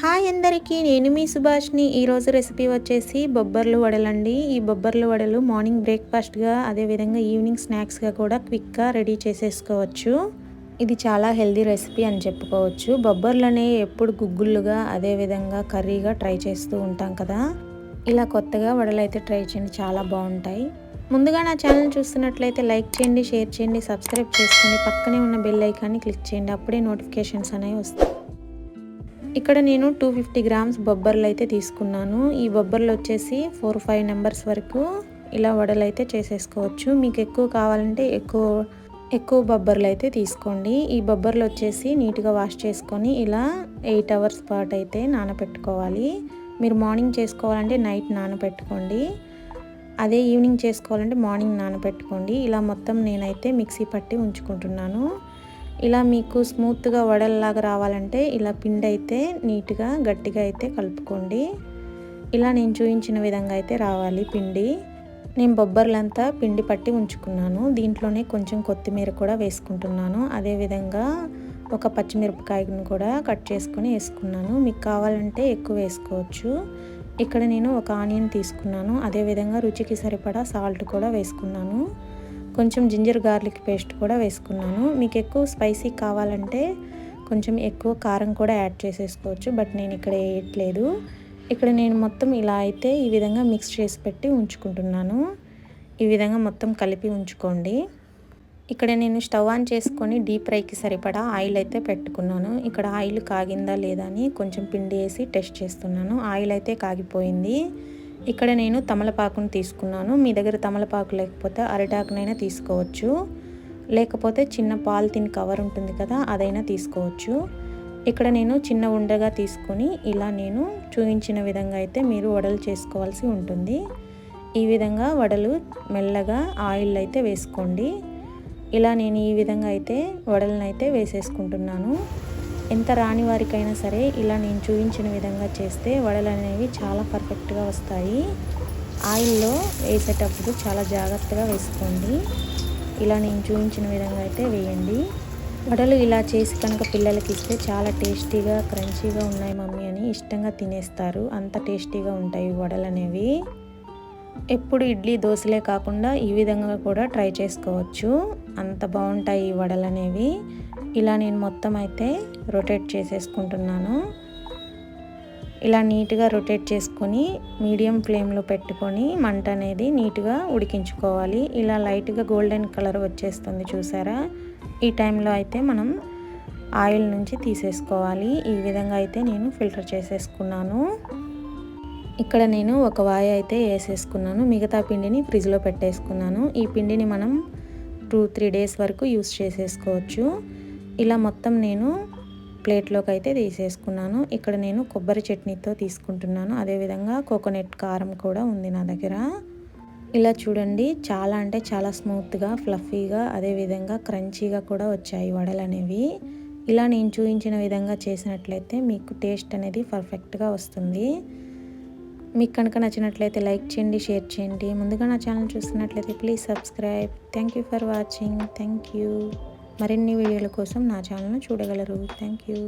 Hi అందరికీ, నేను మీ సుభాష్ని. ఈరోజు రెసిపీ వచ్చేసి బొబ్బర్లు వడలండి. ఈ బొబ్బర్లు వడలు మార్నింగ్ బ్రేక్ఫాస్ట్గా, అదేవిధంగా ఈవినింగ్ స్నాక్స్గా కూడా క్విక్గా రెడీ చేసేసుకోవచ్చు. ఇది చాలా హెల్దీ రెసిపీ అని చెప్పుకోవచ్చు. బొబ్బర్లని ఎప్పుడు గుగ్గుళ్ళుగా, అదేవిధంగా కర్రీగా ట్రై చేస్తూ ఉంటాం కదా. ఇలా కొత్తగా వడలు అయితే ట్రై చేయండి, చాలా బాగుంటాయి. ముందుగా నా ఛానల్ చూస్తున్నట్లయితే లైక్ చేయండి, షేర్ చేయండి, సబ్స్క్రైబ్ చేసుకోండి. పక్కనే ఉన్న బెల్ ఐకాన్ని క్లిక్ చేయండి, అప్పుడే నోటిఫికేషన్స్ అనేవి వస్తాయి. ఇక్కడ నేను 250 గ్రామ్స్ బొబ్బర్లు అయితే తీసుకున్నాను. ఈ బొబ్బర్లు వచ్చేసి 4-5 నెంబర్స్ వరకు ఇలా వడలు అయితే చేసేసుకోవచ్చు. మీకు ఎక్కువ కావాలంటే ఎక్కువ బొబ్బర్లు అయితే తీసుకోండి. ఈ బొబ్బర్లు వచ్చేసి నీట్గా వాష్ చేసుకొని ఇలా 8 అవర్స్ పాటు అయితే నానబెట్టుకోవాలి. మీరు మార్నింగ్ చేసుకోవాలంటే నైట్ నానబెట్టుకోండి, అదే ఈవినింగ్ చేసుకోవాలంటే మార్నింగ్ నానబెట్టుకోండి. ఇలా మొత్తం నేనైతే మిక్సీ పట్టి ఉంచుకుంటున్నాను. ఇలా మీకు స్మూత్గా వడల్లాగా రావాలంటే ఇలా పిండి అయితే నీట్గా గట్టిగా అయితే కలుపుకోండి. ఇలా నేను చూపించిన విధంగా అయితే రావాలి పిండి. నేను బొబ్బర్లంతా పిండి పట్టి ఉంచుకున్నాను. దీంట్లోనే కొంచెం కొత్తిమీర కూడా వేసుకుంటున్నాను. అదేవిధంగా ఒక పచ్చిమిరపకాయను కూడా కట్ చేసుకొని వేసుకున్నాను. మీకు కావాలంటే ఎక్కువ వేసుకోవచ్చు. ఇక్కడ నేను ఒక ఆనియన్ తీసుకున్నాను. అదేవిధంగా రుచికి సరిపడా సాల్ట్ కూడా వేసుకున్నాను. కొంచెం జింజర్ గార్లిక్ పేస్ట్ కూడా వేసుకున్నాను. మీకు ఎక్కువ స్పైసీ కావాలంటే కొంచెం ఎక్కువ కారం కూడా యాడ్ చేసేసుకోవచ్చు, బట్ నేను ఇక్కడ వేయట్లేదు. ఇక్కడ నేను మొత్తం ఇలా అయితే ఈ విధంగా మిక్స్ చేసి పెట్టి ఉంచుకుంటున్నాను. ఈ విధంగా మొత్తం కలిపి ఉంచుకోండి. ఇక్కడ నేను స్టవ్ ఆన్ చేసుకొని డీప్ ఫ్రైకి సరిపడా ఆయిల్ అయితే పెట్టుకున్నాను. ఇక్కడ ఆయిల్ కాగిందా లేదా అని కొంచెం పిండి వేసి టెస్ట్ చేస్తున్నాను. ఆయిల్ అయితే కాగిపోయింది. ఇక్కడ నేను తమలపాకును తీసుకున్నాను. మీ దగ్గర తమలపాకు లేకపోతే అరిటాకునైనా తీసుకోవచ్చు, లేకపోతే చిన్న పాలిథిన్ కవర్ ఉంటుంది కదా, అదైనా తీసుకోవచ్చు. ఇక్కడ నేను చిన్న ఉండగా తీసుకొని ఇలా నేను చూపించిన విధంగా అయితే మీరు వడలు చేసుకోవాల్సి ఉంటుంది. ఈ విధంగా వడలు మెల్లగా ఆయిల్ అయితే వేసుకోండి. ఇలా నేను ఈ విధంగా అయితే వడలను అయితే వేసేసుకుంటున్నాను. ఎంత రాని వారికైనా సరే ఇలా నేను చూపించిన విధంగా చేస్తే వడలు అనేవి చాలా పర్ఫెక్ట్గా వస్తాయి. ఆయిల్లో వేసేటప్పుడు చాలా జాగ్రత్తగా వేసుకోండి. ఇలా నేను చూపించిన విధంగా అయితే వేయండి. వడలు ఇలా చేసి కనుక పిల్లలకి ఇస్తే చాలా టేస్టీగా, క్రంచీగా ఉన్నాయి మమ్మీ అని ఇష్టంగా తినేస్తారు. అంత టేస్టీగా ఉంటాయి వడలు అనేవి. ఎప్పుడు ఇడ్లీ దోశలే కాకుండా ఈ విధంగా కూడా ట్రై చేసుకోవచ్చు, అంత బాగుంటాయి ఈ వడలు అనేవి. ఇలా నేను మొత్తం అయితే రొటేట్ చేసేసుకుంటున్నాను. ఇలా నీట్గా రొటేట్ చేసుకొని మీడియం ఫ్లేమ్లో పెట్టుకొని మంట అనేది నీట్గా ఉడికించుకోవాలి. ఇలా లైట్గా గోల్డెన్ కలర్ వచ్చేస్తుంది చూసారా, ఈ టైంలో అయితే మనం ఆయిల్ నుంచి తీసేసుకోవాలి. ఈ విధంగా అయితే నేను ఫిల్టర్ చేసేసుకున్నాను. ఇక్కడ నేను ఒక వాయ అయితే వేసేసుకున్నాను. మిగతా పిండిని ఫ్రిడ్జ్లో పెట్టేసుకున్నాను. ఈ పిండిని మనం 2-3 డేస్ వరకు యూస్ చేసేసుకోవచ్చు. ఇలా మొత్తం నేను ప్లేట్లోకి అయితే తీసేసుకున్నాను. ఇక్కడ నేను కొబ్బరి చట్నీతో తీసుకుంటున్నాను. అదేవిధంగా కోకోనట్ కారం కూడా ఉంది నా దగ్గర. ఇలా చూడండి, చాలా అంటే చాలా స్మూత్గా, ఫ్లఫీగా, అదేవిధంగా క్రంచీగా కూడా వచ్చాయి వడలు అనేవి. ఇలా నేను చూపించిన విధంగా చేసినట్లయితే మీకు టేస్ట్ అనేది పర్ఫెక్ట్గా వస్తుంది. మీకు కనుక నచ్చినట్లయితే లైక్ చేయండి, షేర్ చేయండి. ముందుగా నా ఛానల్ చూస్తున్నట్లయితే please subscribe. Thank you for watching. Thank you. మరిన్ని వీడియోల కోసం నా ఛానల్ను చూడగలరు. Thank you.